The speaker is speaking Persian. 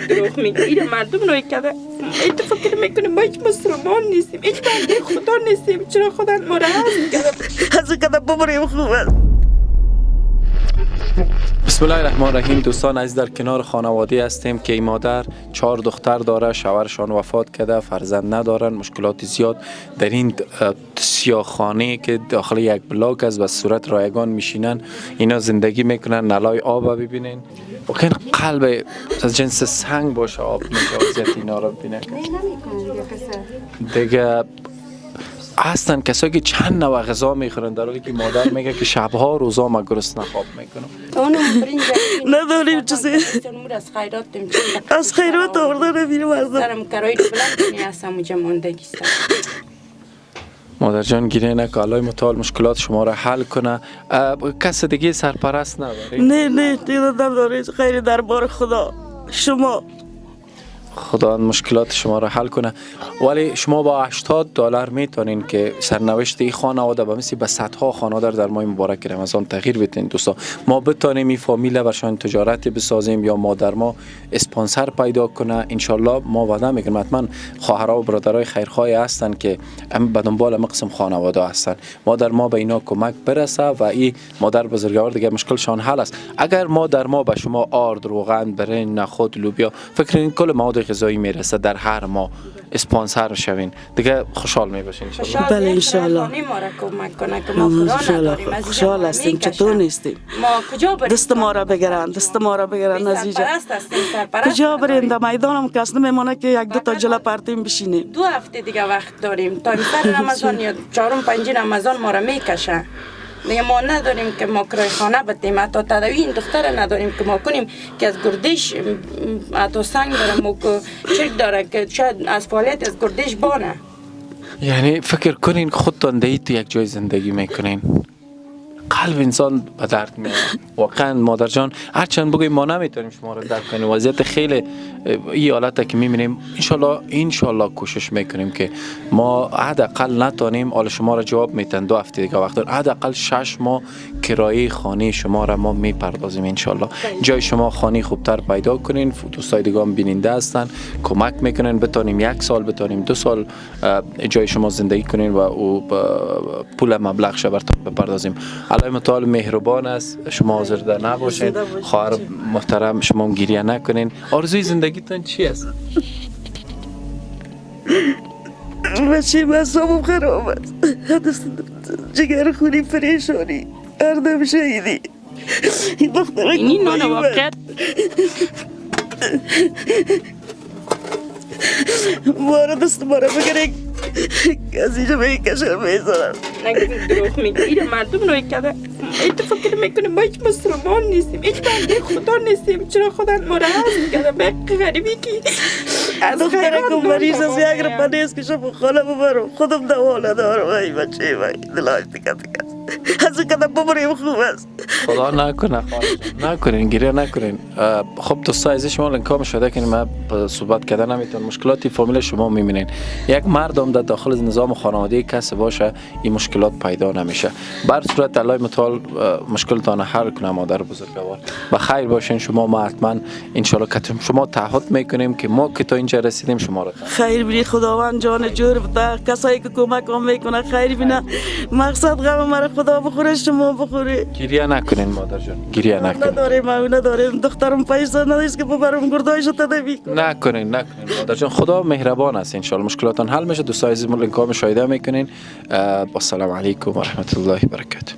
دروغ میگه. این مردم روی کرده. این تو فکر میکنیم ما هیچ مسلمان نیستیم، هیچ بنده خدا نیستیم. چرا خدا ما را هست کرده؟ از کده ببریم خوب است. بسم الله الرحمن الرحیم. دوستان عزیز، در کنار خانواده هستیم که این مادر 4 دختر داره، شوهرشان وفات کرده، فرزند ندارن، مشکلات زیاد در این سیاهخانه که داخل یک بلاک است و صورت رایگان میشینن، اینا زندگی میکنن. نلای آب ببینین، ممکن قلب از جنس سنگ باشه، آب میشه اینا رو ببینن دیگه. هستن کسایی که چند نوع غذا میخورن، در حالی که مادر میگه که شبها روزا ما گرسنه خواب میکنم. نداریم چیزی از خیرات آورده نمیریم مردم. سرم کرای بلند هستم اونجا موندگی است. مادر جان گیره نکه، الله متعال مشکلات شما را حل کنه. کس دیگه سرپرست نداری؟ نه دیگه نداری. خیلی دربار خدا شما، خدا مشکلات شما را حل کنه. ولی شما با $80 میتونین که سرنوشت این خانواده به مثل به صدها خانواده در ماه مبارک رمضان تغییر بدین. دوستا ما بتونیم این فامیل برشان تجارت بسازیم یا مادر ما اسپانسر پیدا کنه. انشالله ما وعده میکنیم حتما خواهرها و برادرای خیرخواه هستن که به دنبال مقسم خانواده هستن. مادر ما به اینا کمک برسه و این مادر بزرگوار دیگه مشکلشان حل است. اگر مادر ما به شما آرد، روغن، برنج، نخود، لوبیا، فکر این کل مواد غذایی میرسه در هر ماه اسپانسر شوین دیگه خوشحال میباشین. بله انشالله. خوشحال هستیم. چطور نیستیم؟ دست ما را بگیرن، دست ما را بگیرن عزیزم. کجا بریم؟ در میدانم کس نمیمونه که یک دو تا جلا پرتیم بشینیم. 2 هفته دیگه وقت داریم تا امسال رمضان یا 4 5 رمضان ما را میکشه. دیگه ما نداریم که ما کرای خانه بدیم، حتی تداوی این دختر نداریم که ما کنیم که از گردش حتی سنگ داره، چرک داره که شاید از فعالیت از گردش بانه. یعنی فکر کنین خودتان دیگه تو یک جای زندگی میکنین، قلب انسان به درد میاد. واقعا مادر جان هرچند بگویم ما نمیتونیم شما رو درک کنیم، وضعیت خیلی این حالته که میبینیم. انشالله کوشش میکنیم که ما حداقل نتونیم حال شما را جواب میتن 2 هفته دیگه وقت داریم، حداقل 6 ماه کرایه خانه شما را ما میپردازیم. انشالله جای شما خانه خوبتر پیدا کنین. دوستای دیگه هم بیننده هستن، کمک میکنن بتونیم 1 سال بتونیم 2 سال جای شما زندگی کنین و او پول مبلغ شو براتون بپردازیم. الله متعال مهربان است. شما آزرده نباشین. خواهر محترم شما گریه نکنین. آرزوی زندگیتون چی است؟ بچه مصابم خراب است، جگر خونی پریشانی، اردم شهیدی. این دختره اینی نان واقعیت مارا دست مارا بگره از اینجا به این کشر میزنم. نگه دروغ میگه. این مردم روی کرده. این تو فکر میکنیم ما هیچ مسلمان نیستیم، هیچ بنده خدا نیستیم. چرا خدا ما را هست کرده؟ به غریبی که از دختره که مریض از یک رو پنیز کشم و خاله ببرم، خودم دوا ندارم. ای بچه وای دلاش دیگه از کده ببریم خوب است. خدا نکنه نکنین، گریه نکنین. خب دوستا عزیز شما لینکام شده که من صحبت کردن نمیتونم. مشکلاتی فامیل شما میبینین. یک مردم در داخل نظام خانواده کسی باشه این مشکلات پیدا نمیشه. بر صورت الله متعال مشکلتان حل کنه. مادر بزرگوار و خیر باشین. شما ما حتما ان شاء الله که شما تعهد میکنیم که ما که تا اینجا رسیدیم شما را خیر بینی. خداوند جان جور بده. کسایی که کمک میکنه خیر بینه. مقصد غم مرا خدا بخوره شما بخوره. گریه نکنین مادر جان، گریه نکنین. نداریم دخترم پیسه نداشت که ببرم گردایشو تداوی کنم. نکنین مادر جان. خدا مهربان است. ان شاء الله مشکلاتون حل میشه. دوستای عزیز لینک ها مشاهده میکنین. با السلام علیکم و رحمت الله و برکاته.